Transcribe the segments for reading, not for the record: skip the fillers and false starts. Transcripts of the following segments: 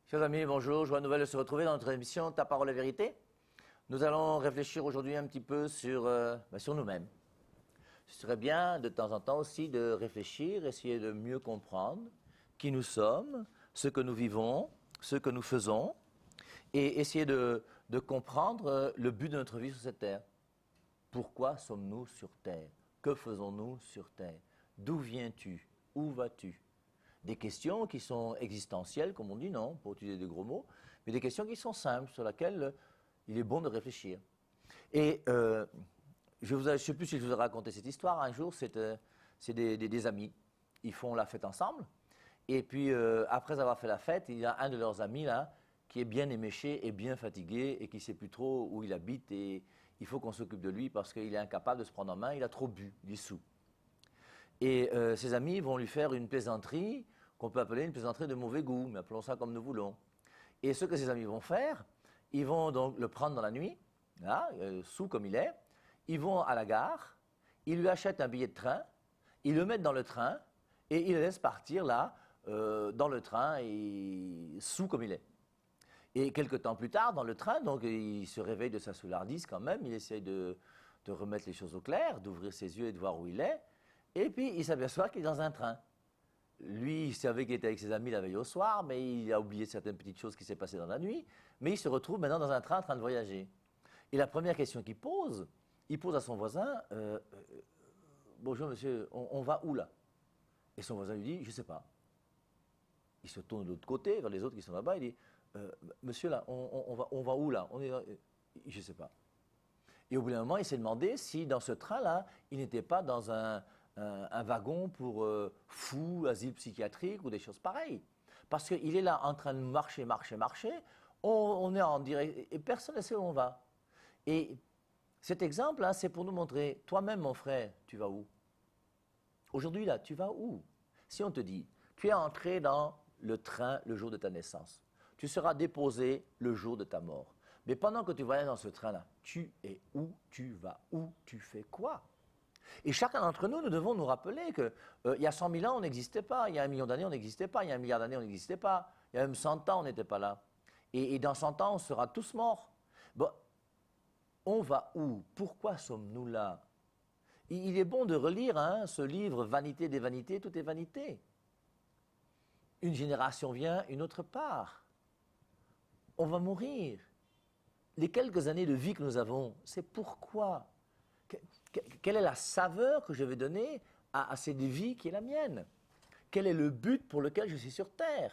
Chers amis, bonjour, joie nouvelle de se retrouver dans notre émission Ta parole est vérité. Nous allons réfléchir aujourd'hui un petit peu sur nous-mêmes. Ce serait bien de temps en temps aussi de réfléchir, essayer de mieux comprendre qui nous sommes, ce que nous vivons, ce que nous faisons, et essayer de comprendre le but de notre vie sur cette terre. Pourquoi sommes-nous sur terre? Que faisons-nous sur terre? D'où viens-tu? Où vas-tu? Des questions qui sont existentielles, comme on dit, non, pour utiliser des gros mots, mais des questions qui sont simples, sur lesquelles il est bon de réfléchir. Et je ne sais plus si je vous ai raconté cette histoire. Un jour, c'est des amis. Ils font la fête ensemble. Et puis, après avoir fait la fête, il y a un de leurs amis, là, qui est bien éméché et bien fatigué et qui ne sait plus trop où il habite. Et il faut qu'on s'occupe de lui parce qu'il est incapable de se prendre en main. Il a trop bu, il est saoul. Et ses amis vont lui faire une plaisanterie qu'on peut appeler une plaisanterie de mauvais goût, mais appelons ça comme nous voulons. Et ce que ses amis vont faire, ils vont donc le prendre dans la nuit, là, saoul comme il est, ils vont à la gare, ils lui achètent un billet de train, ils le mettent dans le train et ils le laissent partir là, dans le train, et saoul comme il est. Et quelques temps plus tard, dans le train, donc il se réveille de sa soulardise quand même, il essaye de remettre les choses au clair, d'ouvrir ses yeux et de voir où il est. Et puis, il s'aperçoit qu'il est dans un train. Lui, il savait qu'il était avec ses amis la veille au soir, mais il a oublié certaines petites choses qui s'est passées dans la nuit. Mais il se retrouve maintenant dans un train en train de voyager. Et la première question qu'il pose, il pose à son voisin bonjour monsieur, on va où là? Et son voisin lui dit je ne sais pas. Il se tourne de l'autre côté, vers les autres qui sont là-bas, il dit monsieur là, on va où là? Je ne sais pas. Et au bout d'un moment, il s'est demandé si dans ce train-là, il n'était pas dans un wagon pour fous, asile psychiatrique ou des choses pareilles. Parce qu'il est là en train de marcher. On est en direct et personne ne sait où on va. Et cet exemple, là, c'est pour nous montrer, toi-même, mon frère, tu vas où? Aujourd'hui, là, tu vas où? Si on te dit, tu es entré dans le train le jour de ta naissance, tu seras déposé le jour de ta mort. Mais pendant que tu voyages dans ce train-là, tu es où? Tu vas où? Tu fais quoi? Et chacun d'entre nous, nous devons nous rappeler qu'il y a 100 000 ans, on n'existait pas. Il y a 1 million d'années, on n'existait pas. Il y a 1 milliard d'années, on n'existait pas. Il y a même 100 ans, on n'était pas là. Et dans 100 ans, on sera tous morts. Bon, on va où? Pourquoi sommes-nous là? Il est bon de relire ce livre, Vanité des vanités, tout est vanité. Une génération vient, une autre part. On va mourir. Les quelques années de vie que nous avons, c'est pourquoi? Quelle est la saveur que je vais donner à cette vie qui est la mienne? Quel est le but pour lequel je suis sur Terre?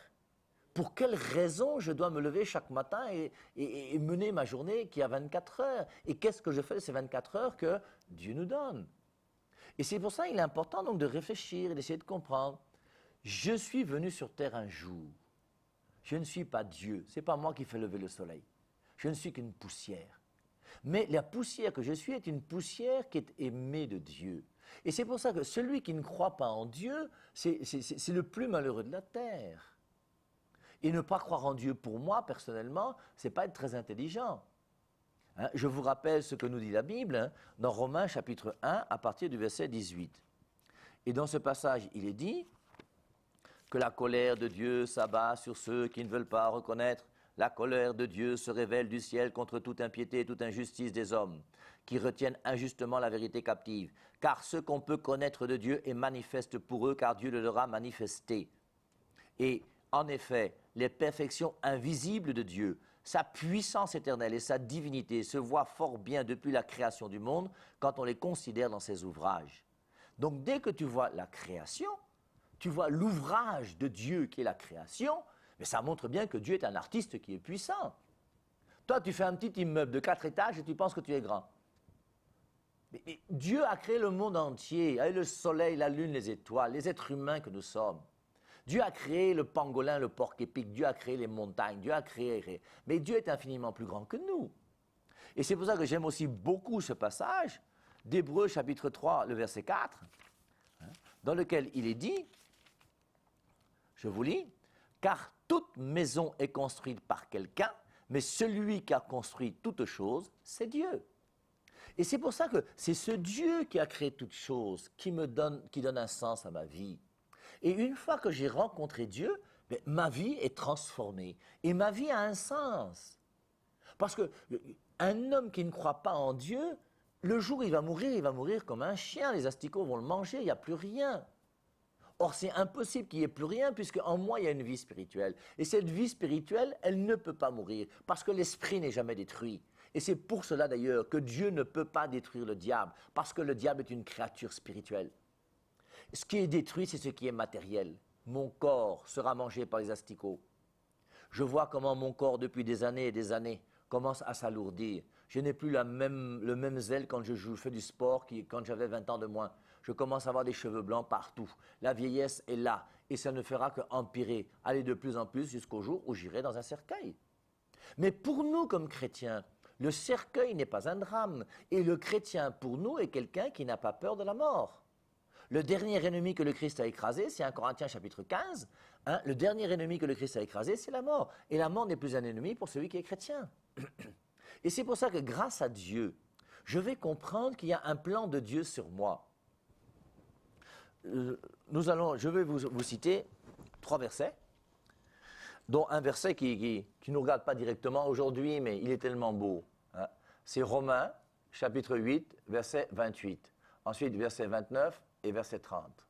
Pour quelle raison je dois me lever chaque matin et mener ma journée qui a 24 heures? Et qu'est-ce que je fais de ces 24 heures que Dieu nous donne? Et c'est pour ça qu'il est important donc de réfléchir et d'essayer de comprendre. Je suis venu sur Terre un jour. Je ne suis pas Dieu. Ce n'est pas moi qui fais lever le soleil. Je ne suis qu'une poussière. Mais la poussière que je suis est une poussière qui est aimée de Dieu. Et c'est pour ça que celui qui ne croit pas en Dieu, c'est le plus malheureux de la terre. Et ne pas croire en Dieu, pour moi, personnellement, c'est pas être très intelligent. Je vous rappelle ce que nous dit la Bible, dans Romains chapitre 1, à partir du verset 18. Et dans ce passage, il est dit que la colère de Dieu s'abat sur ceux qui ne veulent pas reconnaître. La colère de Dieu se révèle du ciel contre toute impiété et toute injustice des hommes, qui retiennent injustement la vérité captive. Car ce qu'on peut connaître de Dieu est manifeste pour eux, car Dieu le leur a manifesté. Et en effet, les perfections invisibles de Dieu, sa puissance éternelle et sa divinité se voient fort bien depuis la création du monde quand on les considère dans ses ouvrages. Donc dès que tu vois la création, tu vois l'ouvrage de Dieu qui est la création, mais ça montre bien que Dieu est un artiste qui est puissant. Toi, tu fais un petit immeuble de 4 étages et tu penses que tu es grand. Mais Dieu a créé le monde entier, avec le soleil, la lune, les étoiles, les êtres humains que nous sommes. Dieu a créé le pangolin, le porc-épic, Dieu a créé les montagnes, Dieu a créé... Mais Dieu est infiniment plus grand que nous. Et c'est pour ça que j'aime aussi beaucoup ce passage d'Hébreux chapitre 3, le verset 4, dans lequel il est dit, je vous lis, « Car toute maison est construite par quelqu'un, mais celui qui a construit toute chose, c'est Dieu. » Et c'est pour ça que c'est ce Dieu qui a créé toute chose qui donne un sens à ma vie. Et une fois que j'ai rencontré Dieu, mais ma vie est transformée. Et ma vie a un sens. Parce qu'un homme qui ne croit pas en Dieu, le jour où il va mourir comme un chien. Les asticots vont le manger, il n'y a plus rien. Or, c'est impossible qu'il n'y ait plus rien, puisque en moi, il y a une vie spirituelle. Et cette vie spirituelle, elle ne peut pas mourir, parce que l'esprit n'est jamais détruit. Et c'est pour cela d'ailleurs que Dieu ne peut pas détruire le diable, parce que le diable est une créature spirituelle. Ce qui est détruit, c'est ce qui est matériel. Mon corps sera mangé par les asticots. Je vois comment mon corps, depuis des années et des années, commence à s'alourdir. Je n'ai plus le même zèle quand je fais du sport quand j'avais 20 ans de moins. Je commence à avoir des cheveux blancs partout. La vieillesse est là et ça ne fera qu'empirer, aller de plus en plus jusqu'au jour où j'irai dans un cercueil. Mais pour nous comme chrétiens, le cercueil n'est pas un drame et le chrétien pour nous est quelqu'un qui n'a pas peur de la mort. Le dernier ennemi que le Christ a écrasé, c'est 1 Corinthiens chapitre 15, le dernier ennemi que le Christ a écrasé, c'est la mort. Et la mort n'est plus un ennemi pour celui qui est chrétien. Et c'est pour ça que grâce à Dieu, je vais comprendre qu'il y a un plan de Dieu sur moi. Je vais vous citer 3 versets, dont un verset qui ne nous regarde pas directement aujourd'hui, mais il est tellement beau. C'est Romains, chapitre 8, verset 28. Ensuite, verset 29 et verset 30.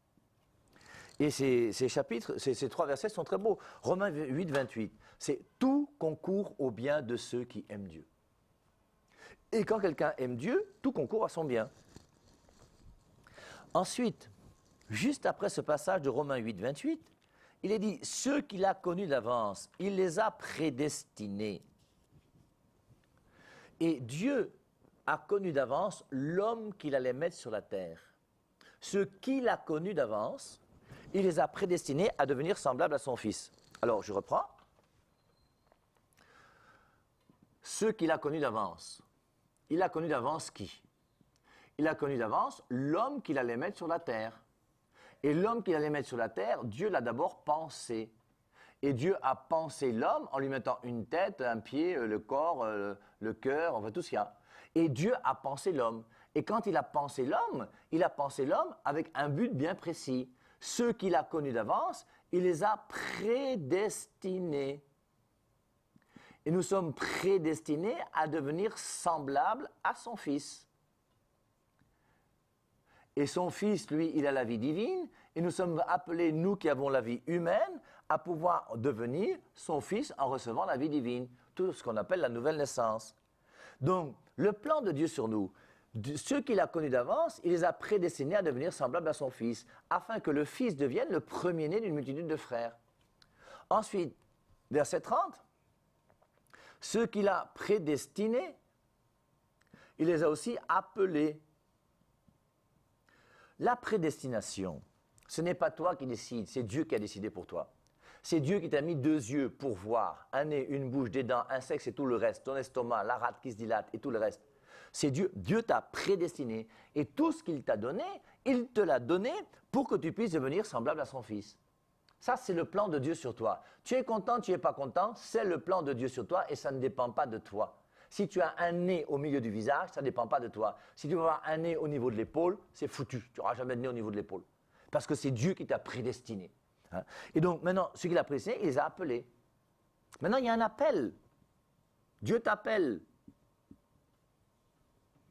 Et ces 3 versets sont très beaux. Romains 8, 28, c'est « Tout concourt au bien de ceux qui aiment Dieu ». Et quand quelqu'un aime Dieu, tout concourt à son bien. Ensuite, juste après ce passage de Romains 8, 28, il est dit « Ceux qu'il a connus d'avance, il les a prédestinés ». Et Dieu a connu d'avance l'homme qu'il allait mettre sur la terre. Ceux qu'il a connus d'avance, il les a prédestinés à devenir semblables à son Fils. Alors, je reprends. Ceux qu'il a connus d'avance. Il a connu d'avance qui? Il a connu d'avance l'homme qu'il allait mettre sur la terre. Et l'homme qu'il allait mettre sur la terre, Dieu l'a d'abord pensé. Et Dieu a pensé l'homme en lui mettant une tête, un pied, le corps, le cœur, enfin tout ce qu'il y a. Et Dieu a pensé l'homme. Et quand il a pensé l'homme avec un but bien précis. Ceux qu'il a connus d'avance, il les a prédestinés. Et nous sommes prédestinés à devenir semblables à son Fils. Et son Fils, lui, il a la vie divine, et nous sommes appelés, nous qui avons la vie humaine, à pouvoir devenir son Fils en recevant la vie divine, tout ce qu'on appelle la nouvelle naissance. Donc, le plan de Dieu sur nous, ceux qu'il a connus d'avance, il les a prédestinés à devenir semblables à son Fils, afin que le Fils devienne le premier-né d'une multitude de frères. Ensuite, verset 30, ceux qu'il a prédestinés, il les a aussi appelés. La prédestination, ce n'est pas toi qui décides, c'est Dieu qui a décidé pour toi. C'est Dieu qui t'a mis 2 yeux pour voir, un nez, une bouche, des dents, un sexe et tout le reste, ton estomac, la rate qui se dilate et tout le reste. C'est Dieu, Dieu t'a prédestiné et tout ce qu'il t'a donné, il te l'a donné pour que tu puisses devenir semblable à son Fils. Ça, c'est le plan de Dieu sur toi. Tu es content, tu n'es pas content, c'est le plan de Dieu sur toi et ça ne dépend pas de toi. Si tu as un nez au milieu du visage, ça ne dépend pas de toi. Si tu veux avoir un nez au niveau de l'épaule, c'est foutu. Tu n'auras jamais de nez au niveau de l'épaule. Parce que c'est Dieu qui t'a prédestiné. Et donc maintenant, ceux qu'il a prédestinés, il les a appelés. Maintenant, il y a un appel. Dieu t'appelle.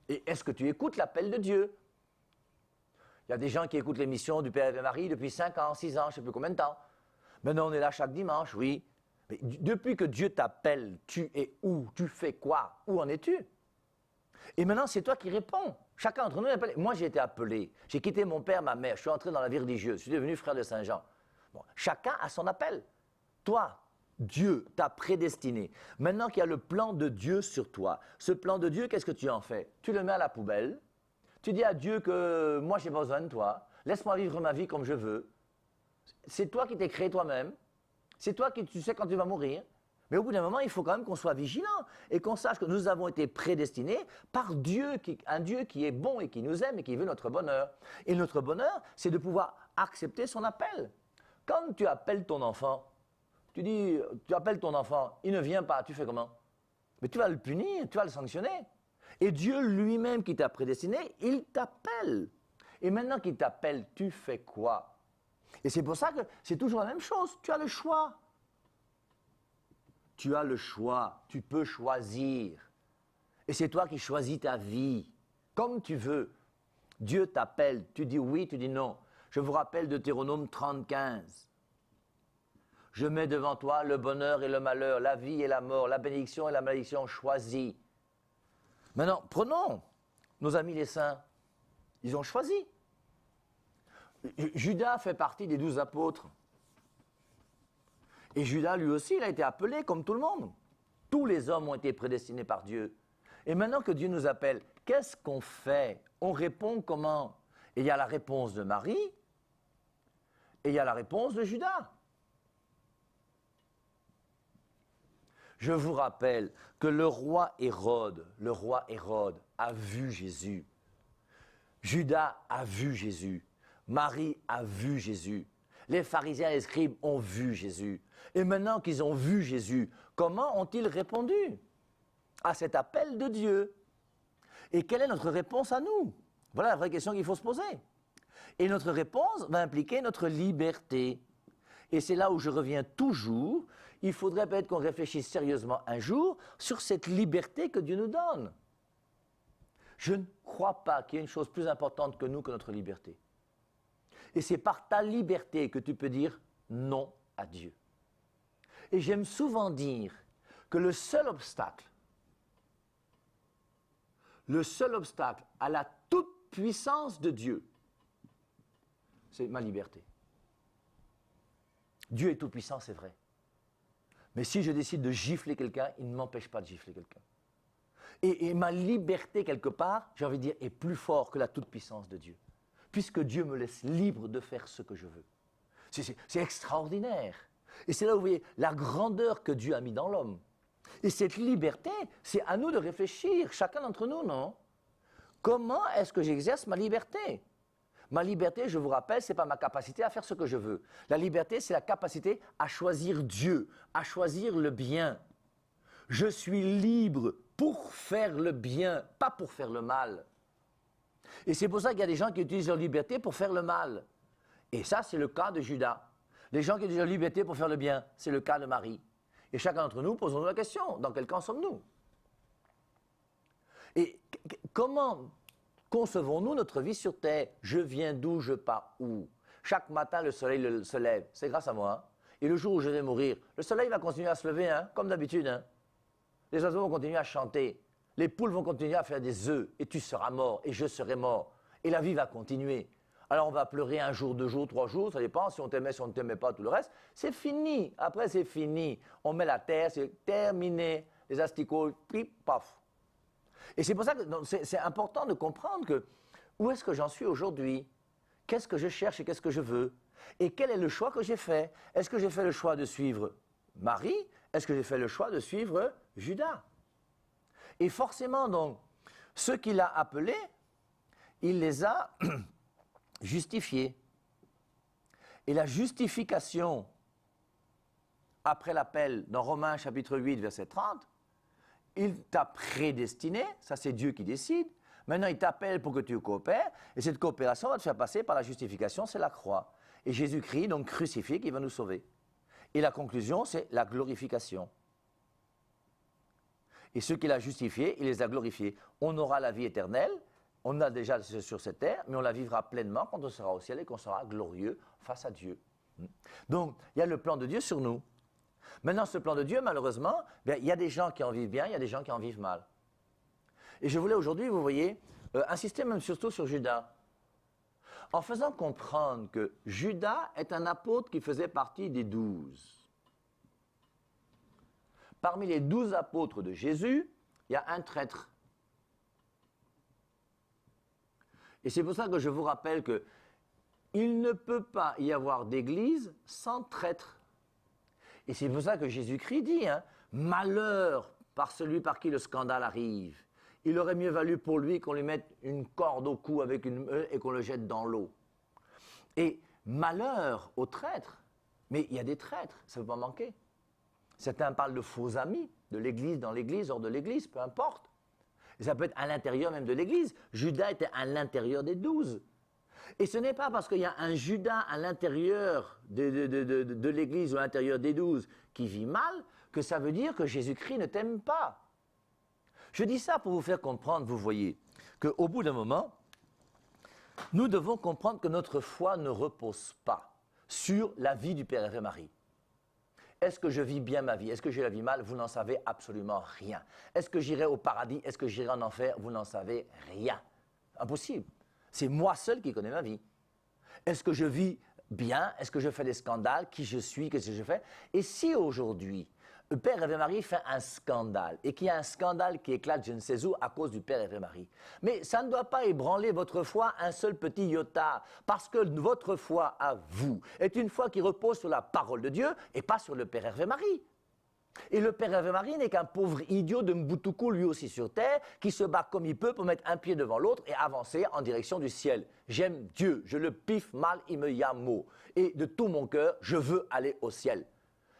Et est-ce que tu écoutes l'appel de Dieu? Il y a des gens qui écoutent l'émission du Père et Marie depuis 5 ans, 6 ans, je ne sais plus combien de temps. Maintenant, on est là chaque dimanche, oui. Mais depuis que Dieu t'appelle, tu es où? Tu fais quoi? Où en es-tu? Et maintenant, c'est toi qui réponds. Chacun d'entre nous est appelé. Moi, j'ai été appelé. J'ai quitté mon père, ma mère. Je suis entré dans la vie religieuse. Je suis devenu frère de Saint Jean. Bon, chacun a son appel. Toi, Dieu t'a prédestiné. Maintenant qu'il y a le plan de Dieu sur toi, ce plan de Dieu, qu'est-ce que tu en fais? Tu le mets à la poubelle. Tu dis à Dieu que moi, j'ai besoin de toi. Laisse-moi vivre ma vie comme je veux. C'est toi qui t'es créé toi-même. C'est toi qui tu sais quand tu vas mourir. Mais au bout d'un moment, il faut quand même qu'on soit vigilant et qu'on sache que nous avons été prédestinés par Dieu, un Dieu qui est bon et qui nous aime et qui veut notre bonheur. Et notre bonheur, c'est de pouvoir accepter son appel. Quand tu appelles ton enfant, tu appelles ton enfant, il ne vient pas, tu fais comment? Mais tu vas le punir, tu vas le sanctionner. Et Dieu lui-même qui t'a prédestiné, il t'appelle. Et maintenant qu'il t'appelle, tu fais quoi? Et c'est pour ça que c'est toujours la même chose. Tu as le choix. Tu as le choix. Tu peux choisir. Et c'est toi qui choisis ta vie, comme tu veux. Dieu t'appelle. Tu dis oui, tu dis non. Je vous rappelle Deutéronome 30:15. Je mets devant toi le bonheur et le malheur, la vie et la mort, la bénédiction et la malédiction, choisis. Maintenant, prenons nos amis les saints. Ils ont choisi. Judas fait partie des 12 apôtres. Et Judas, lui aussi, il a été appelé comme tout le monde. Tous les hommes ont été prédestinés par Dieu. Et maintenant que Dieu nous appelle, qu'est-ce qu'on fait? On répond comment? Et il y a la réponse de Marie, et il y a la réponse de Judas. Je vous rappelle que le roi Hérode a vu Jésus. Judas a vu Jésus. Marie a vu Jésus. Les pharisiens et les scribes ont vu Jésus. Et maintenant qu'ils ont vu Jésus, comment ont-ils répondu à cet appel de Dieu? Et quelle est notre réponse à nous? Voilà la vraie question qu'il faut se poser. Et notre réponse va impliquer notre liberté. Et c'est là où je reviens toujours. Il faudrait peut-être qu'on réfléchisse sérieusement un jour sur cette liberté que Dieu nous donne. Je ne crois pas qu'il y ait une chose plus importante que nous que notre liberté. Et c'est par ta liberté que tu peux dire non à Dieu. Et j'aime souvent dire que le seul obstacle à la toute puissance de Dieu, c'est ma liberté. Dieu est tout puissant, c'est vrai. Mais si je décide de gifler quelqu'un, il ne m'empêche pas de gifler quelqu'un. Et ma liberté, quelque part, j'ai envie de dire, est plus forte que la toute-puissance de Dieu. Puisque Dieu me laisse libre de faire ce que je veux. C'est extraordinaire. Et c'est là où vous voyez la grandeur que Dieu a mis dans l'homme. Et cette liberté, c'est à nous de réfléchir, chacun d'entre nous, non? Comment est-ce que j'exerce ma liberté? Ma liberté, je vous rappelle, ce n'est pas ma capacité à faire ce que je veux. La liberté, c'est la capacité à choisir Dieu, à choisir le bien. Je suis libre pour faire le bien, pas pour faire le mal. Et c'est pour ça qu'il y a des gens qui utilisent leur liberté pour faire le mal. Et ça, c'est le cas de Judas. Les gens qui utilisent leur liberté pour faire le bien, c'est le cas de Marie. Et chacun d'entre nous, posons-nous la question, dans quel camp sommes-nous? Et comment concevons-nous notre vie sur Terre? Je viens d'où, je pars où? Chaque matin, le soleil se lève. C'est grâce à moi. Hein? Et le jour où je vais mourir, le soleil va continuer à se lever, hein, comme d'habitude. Hein? Les oiseaux vont continuer à chanter. Les poules vont continuer à faire des œufs. Et tu seras mort, et je serai mort. Et la vie va continuer. Alors on va pleurer un jour, 2 jours, 3 jours, ça dépend, si on t'aimait, si on ne t'aimait pas, tout le reste. C'est fini. Après, c'est fini. On met la terre, c'est terminé. Les asticots, pip, paf. Et c'est pour ça que c'est important de comprendre que où est-ce que j'en suis aujourd'hui? Qu'est-ce que je cherche et qu'est-ce que je veux? Et quel est le choix que j'ai fait? Est-ce que j'ai fait le choix de suivre Marie? Est-ce que j'ai fait le choix de suivre Judas? Et forcément, donc, ceux qu'il a appelés, il les a justifiés. Et la justification, après l'appel dans Romains chapitre 8, verset 30, il t'a prédestiné, ça c'est Dieu qui décide. Maintenant, il t'appelle pour que tu coopères, et cette coopération va te faire passer par la justification, c'est la croix. Et Jésus-Christ, donc crucifié, qui va nous sauver. Et la conclusion, c'est la glorification. Et ceux qu'il a justifiés, il les a glorifiés. On aura la vie éternelle, on a déjà sur cette terre, mais on la vivra pleinement quand on sera au ciel et qu'on sera glorieux face à Dieu. Donc, il y a le plan de Dieu sur nous. Maintenant, ce plan de Dieu, malheureusement, il y a des gens qui en vivent bien, il y a des gens qui en vivent mal. Et je voulais aujourd'hui, vous voyez, insister même surtout sur Judas. En faisant comprendre que Judas est un apôtre qui faisait partie des 12. Parmi les 12 apôtres de Jésus, il y a un traître. Et c'est pour ça que je vous rappelle qu'il ne peut pas y avoir d'église sans traître. Et c'est pour ça que Jésus-Christ dit, hein, malheur par celui par qui le scandale arrive. Il aurait mieux valu pour lui qu'on lui mette une corde au cou avec une et qu'on le jette dans l'eau. Et malheur aux traîtres. Mais il y a des traîtres, ça ne peut pas manquer. Certains parlent de faux amis, de l'église, dans l'église, hors de l'église, peu importe. Et ça peut être à l'intérieur même de l'église. Judas était à l'intérieur des 12. Et ce n'est pas parce qu'il y a un Judas à l'intérieur de l'Église ou à l'intérieur des 12 qui vit mal que ça veut dire que Jésus-Christ ne t'aime pas. Je dis ça pour vous faire comprendre, vous voyez, qu'au bout d'un moment, nous devons comprendre que notre foi ne repose pas sur la vie du Père et Marie. Est-ce que je vis bien ma vie? Est-ce que je la vis mal? Vous n'en savez absolument rien. Est-ce que j'irai au paradis? Est-ce que j'irai en enfer? Vous n'en savez rien. Impossible. C'est moi seul qui connais ma vie. Est-ce que je vis bien? Est-ce que je fais des scandales? Qui je suis? Qu'est-ce que je fais? Et si aujourd'hui, le Père et Marie fait un scandale, et qu'il y a un scandale qui éclate je ne sais où à cause du Père et Marie, mais ça ne doit pas ébranler votre foi un seul petit iota, parce que votre foi à vous est une foi qui repose sur la parole de Dieu et pas sur le Père et Marie. Et le Père et Marie n'est qu'un pauvre idiot de Mboutoukou, lui aussi sur terre, qui se bat comme il peut pour mettre un pied devant l'autre et avancer en direction du ciel. J'aime Dieu, je le piffe mal, il me yamo. Et de tout mon cœur, je veux aller au ciel.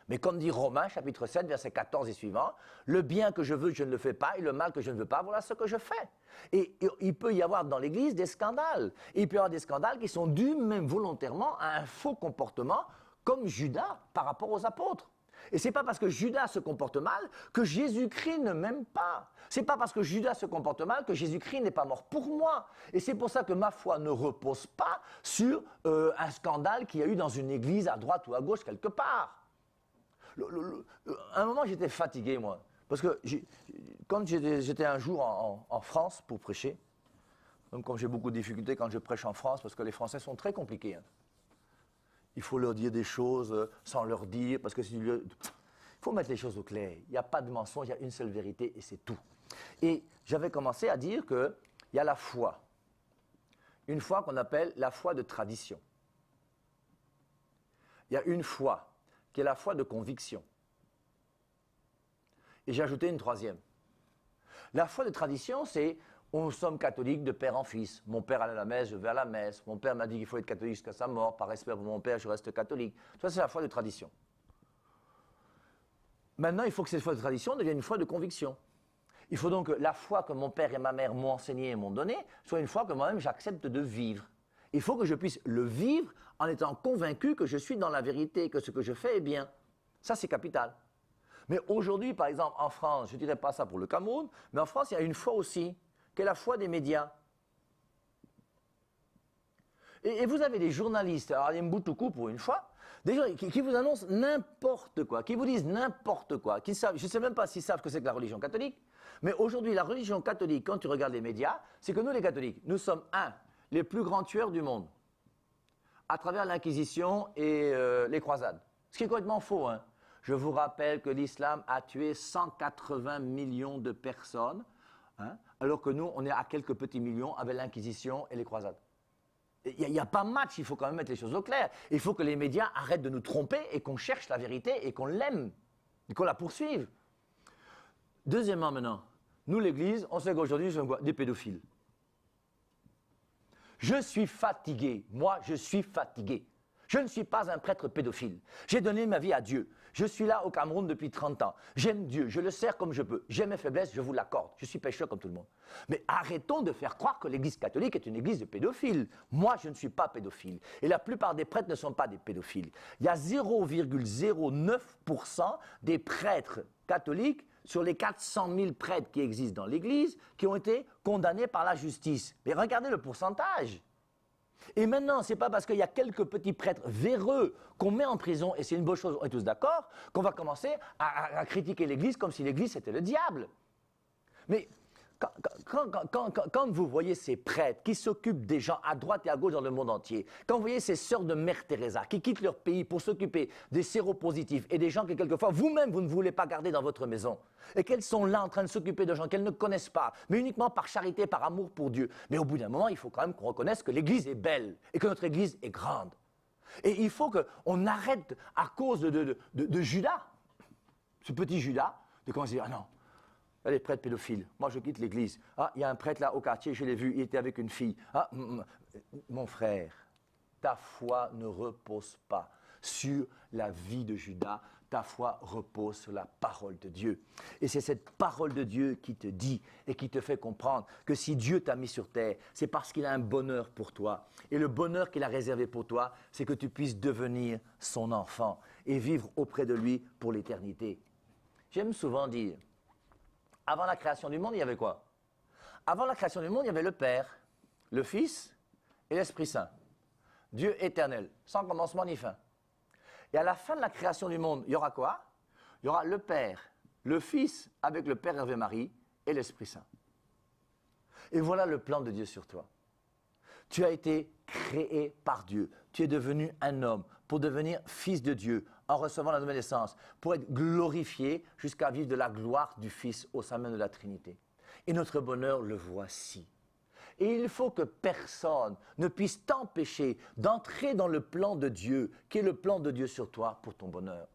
Mais comme dit Romains, chapitre 7, verset 14 et suivant, le bien que je veux, je ne le fais pas, et le mal que je ne veux pas, voilà ce que je fais. Et il peut y avoir dans l'Église des scandales. Et il peut y avoir des scandales qui sont dus même volontairement à un faux comportement, comme Judas par rapport aux apôtres. Et ce n'est pas parce que Judas se comporte mal que Jésus-Christ ne m'aime pas. Ce n'est pas parce que Judas se comporte mal que Jésus-Christ n'est pas mort pour moi. Et c'est pour ça que ma foi ne repose pas sur un scandale qu'il y a eu dans une église à droite ou à gauche quelque part. À un moment, j'étais fatigué, moi. Parce que quand j'étais un jour en France pour prêcher, donc comme j'ai beaucoup de difficultés quand je prêche en France, parce que les Français sont très compliqués, hein. Il faut leur dire des choses sans leur dire, parce que il faut mettre les choses au clair. Il n'y a pas de mensonge, il y a une seule vérité et c'est tout. Et j'avais commencé à dire qu'il y a la foi. Une foi qu'on appelle la foi de tradition. Il y a une foi qui est la foi de conviction. Et j'ai ajouté une troisième. La foi de tradition, c'est nous sommes catholiques de père en fils. Mon père allait à la messe, je vais à la messe. Mon père m'a dit qu'il faut être catholique jusqu'à sa mort. Par respect pour mon père, je reste catholique. Ça, c'est la foi de tradition. Maintenant, il faut que cette foi de tradition devienne une foi de conviction. Il faut donc que la foi que mon père et ma mère m'ont enseignée et m'ont donnée soit une foi que moi-même j'accepte de vivre. Il faut que je puisse le vivre en étant convaincu que je suis dans la vérité, que ce que je fais est bien. Ça, c'est capital. Mais aujourd'hui, par exemple, en France, je ne dirais pas ça pour le Cameroun, mais en France, il y a une foi aussi, qui est la foi des médias. Et vous avez des journalistes, alors les Mboutoukou pour une fois, des gens qui vous annoncent n'importe quoi, qui vous disent n'importe quoi, qui savent, je ne sais même pas s'ils savent ce que c'est que la religion catholique, mais aujourd'hui, la religion catholique, quand tu regardes les médias, c'est que nous, les catholiques, nous sommes, les plus grands tueurs du monde, à travers l'Inquisition et les croisades. Ce qui est complètement faux, hein. Je vous rappelle que l'islam a tué 180 millions de personnes, hein, alors que nous, on est à quelques petits millions avec l'Inquisition et les croisades. Il n'y a pas match, il faut quand même mettre les choses au clair. Il faut que les médias arrêtent de nous tromper et qu'on cherche la vérité et qu'on l'aime, et qu'on la poursuive. Deuxièmement maintenant, nous l'Église, on sait qu'aujourd'hui, nous sommes quoi? Des pédophiles. Je suis fatigué, moi je suis fatigué. Je ne suis pas un prêtre pédophile. J'ai donné ma vie à Dieu. Je suis là au Cameroun depuis 30 ans. J'aime Dieu, je le sers comme je peux. J'ai mes faiblesses, je vous l'accorde. Je suis pécheur comme tout le monde. Mais arrêtons de faire croire que l'Église catholique est une église de pédophiles. Moi, je ne suis pas pédophile. Et la plupart des prêtres ne sont pas des pédophiles. Il y a 0,09% des prêtres catholiques sur les 400 000 prêtres qui existent dans l'Église qui ont été condamnés par la justice. Mais regardez le pourcentage. Et maintenant, ce n'est pas parce qu'il y a quelques petits prêtres véreux qu'on met en prison, et c'est une bonne chose, on est tous d'accord, qu'on va commencer à critiquer l'Église comme si l'Église c'était le diable. Mais quand vous voyez ces prêtres qui s'occupent des gens à droite et à gauche dans le monde entier, quand vous voyez ces sœurs de Mère Teresa qui quittent leur pays pour s'occuper des séropositifs et des gens que quelquefois vous-même vous ne voulez pas garder dans votre maison, et qu'elles sont là en train de s'occuper de gens qu'elles ne connaissent pas, mais uniquement par charité, par amour pour Dieu, mais au bout d'un moment, il faut quand même qu'on reconnaisse que l'Église est belle et que notre Église est grande. Et il faut qu'on arrête à cause de Judas, ce petit Judas, de commencer à dire « Ah non, les prêtres pédophiles, moi je quitte l'église. Ah, il y a un prêtre là au quartier, je l'ai vu, il était avec une fille. Ah, mon frère, ta foi ne repose pas sur la vie de Judas, ta foi repose sur la parole de Dieu. Et c'est cette parole de Dieu qui te dit et qui te fait comprendre que si Dieu t'a mis sur terre, c'est parce qu'il a un bonheur pour toi. Et le bonheur qu'il a réservé pour toi, c'est que tu puisses devenir son enfant et vivre auprès de lui pour l'éternité. J'aime souvent dire, avant la création du monde, il y avait quoi? Avant la création du monde, il y avait le Père, le Fils et l'Esprit Saint. Dieu éternel, sans commencement ni fin. Et à la fin de la création du monde, il y aura quoi? Il y aura le Père, le Fils avec le Père Hervé Marie et l'Esprit Saint. Et voilà le plan de Dieu sur toi. Tu as été créé par Dieu. Tu es devenu un homme pour devenir fils de Dieu en recevant la nouvelle naissance, pour être glorifié jusqu'à vivre de la gloire du Fils au sein même de la Trinité. Et notre bonheur, le voici. Et il faut que personne ne puisse t'empêcher d'entrer dans le plan de Dieu, qui est le plan de Dieu sur toi pour ton bonheur.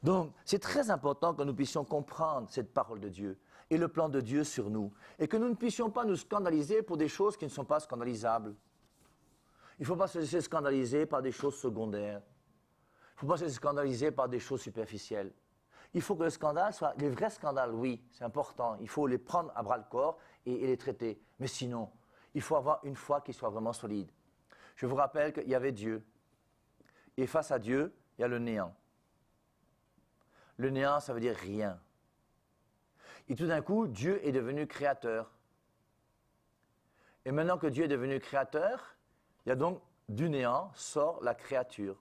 Donc, c'est très important que nous puissions comprendre cette parole de Dieu et le plan de Dieu sur nous, et que nous ne puissions pas nous scandaliser pour des choses qui ne sont pas scandalisables. Il ne faut pas se laisser scandaliser par des choses secondaires. Il ne faut pas se laisser scandaliser par des choses superficielles. Il faut que le scandale soit... Les vrais scandales, oui, c'est important. Il faut les prendre à bras-le-corps et les traiter. Mais sinon, il faut avoir une foi qui soit vraiment solide. Je vous rappelle qu'il y avait Dieu. Et face à Dieu, il y a le néant. Le néant, ça veut dire rien. Et tout d'un coup, Dieu est devenu créateur. Et maintenant que Dieu est devenu créateur, il y a donc du néant sort la créature.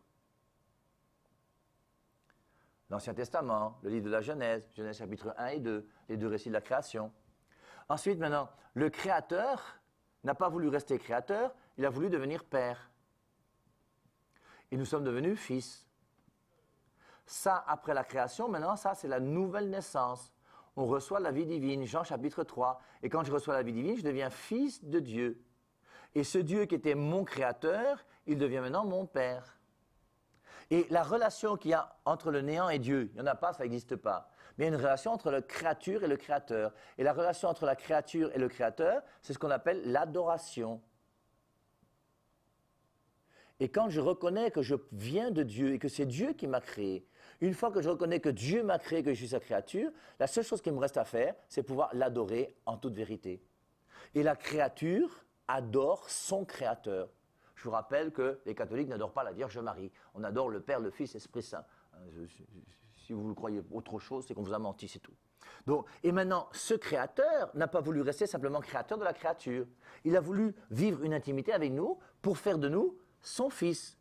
L'Ancien Testament, le livre de la Genèse, Genèse chapitre 1 et 2, les deux récits de la création. Ensuite, maintenant, le créateur n'a pas voulu rester créateur, il a voulu devenir père. Et nous sommes devenus fils. Ça, après la création, maintenant, ça, c'est la nouvelle naissance. On reçoit la vie divine, Jean chapitre 3. Et quand je reçois la vie divine, je deviens fils de Dieu. Et ce Dieu qui était mon créateur, il devient maintenant mon père. Et la relation qu'il y a entre le néant et Dieu, il n'y en a pas, ça n'existe pas. Mais il y a une relation entre la créature et le créateur. Et la relation entre la créature et le créateur, c'est ce qu'on appelle l'adoration. Et quand je reconnais que je viens de Dieu et que c'est Dieu qui m'a créé, une fois que je reconnais que Dieu m'a créé, que je suis sa créature, la seule chose qui me reste à faire, c'est pouvoir l'adorer en toute vérité. Et la créature adore son créateur. Je vous rappelle que les catholiques n'adorent pas la Vierge Marie. On adore le Père, le Fils, l'Esprit Saint. Si vous croyez autre chose, c'est qu'on vous a menti, c'est tout. Donc, et maintenant, ce créateur n'a pas voulu rester simplement créateur de la créature. Il a voulu vivre une intimité avec nous pour faire de nous son fils.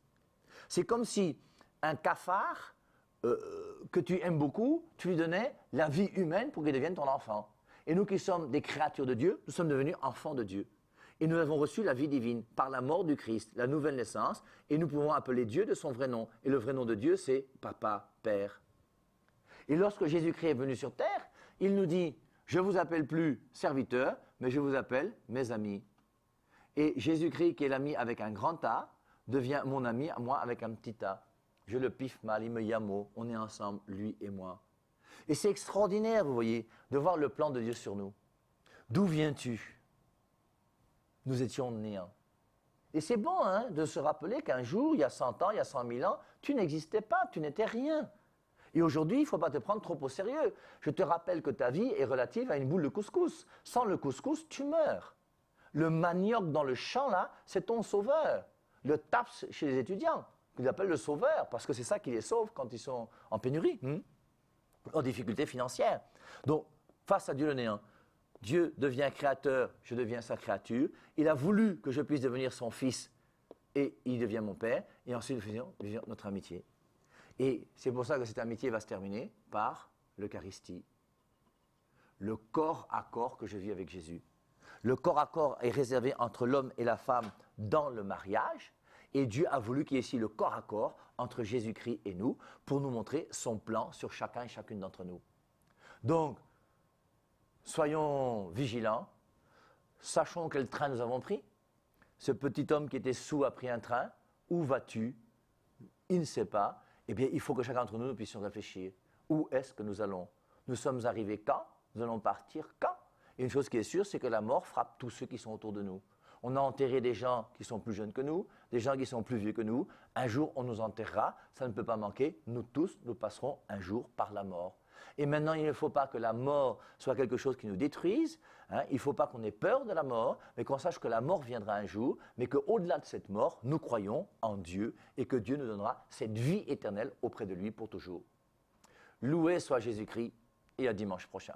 C'est comme si un cafard que tu aimes beaucoup, tu lui donnais la vie humaine pour qu'il devienne ton enfant. Et nous qui sommes des créatures de Dieu, nous sommes devenus enfants de Dieu. Et nous avons reçu la vie divine par la mort du Christ, la nouvelle naissance, et nous pouvons appeler Dieu de son vrai nom. Et le vrai nom de Dieu, c'est Papa, Père. Et lorsque Jésus-Christ est venu sur terre, il nous dit, je ne vous appelle plus serviteur, mais je vous appelle mes amis. Et Jésus-Christ, qui est l'ami avec un grand A, devient mon ami à moi avec un petit a. Je le piffe mal, il me yamo, on est ensemble, lui et moi. Et c'est extraordinaire, vous voyez, de voir le plan de Dieu sur nous. D'où viens-tu ? Nous étions néants. Et c'est bon hein, de se rappeler qu'un jour, il y a 100 ans, il y a 100 000 ans, tu n'existais pas, tu n'étais rien. Et aujourd'hui, il ne faut pas te prendre trop au sérieux. Je te rappelle que ta vie est relative à une boule de couscous. Sans le couscous, tu meurs. Le manioc dans le champ, là, c'est ton sauveur. Le TAPS chez les étudiants, qu'ils appellent le sauveur, parce que c'est ça qui les sauve quand ils sont en pénurie, en difficulté financière. Donc, face à Dieu le néant, Dieu devient créateur, je deviens sa créature. Il a voulu que je puisse devenir son fils et il devient mon père. Et ensuite, nous faisons notre amitié. Et c'est pour ça que cette amitié va se terminer par l'Eucharistie. Le corps à corps que je vis avec Jésus. Le corps à corps est réservé entre l'homme et la femme dans le mariage. Et Dieu a voulu qu'il y ait ici le corps à corps entre Jésus-Christ et nous pour nous montrer son plan sur chacun et chacune d'entre nous. Donc, soyons vigilants, sachons quel train nous avons pris. Ce petit homme qui était saoul a pris un train. Où vas-tu? Il ne sait pas. Eh bien, il faut que chacun d'entre nous puissions réfléchir. Où est-ce que nous allons? Nous sommes arrivés quand? Nous allons partir quand? Et une chose qui est sûre, c'est que la mort frappe tous ceux qui sont autour de nous. On a enterré des gens qui sont plus jeunes que nous, des gens qui sont plus vieux que nous. Un jour, on nous enterrera, ça ne peut pas manquer. Nous tous, nous passerons un jour par la mort. Et maintenant, il ne faut pas que la mort soit quelque chose qui nous détruise. Hein. Il ne faut pas qu'on ait peur de la mort, mais qu'on sache que la mort viendra un jour, mais qu'au-delà de cette mort, nous croyons en Dieu et que Dieu nous donnera cette vie éternelle auprès de lui pour toujours. Loué soit Jésus-Christ et à dimanche prochain.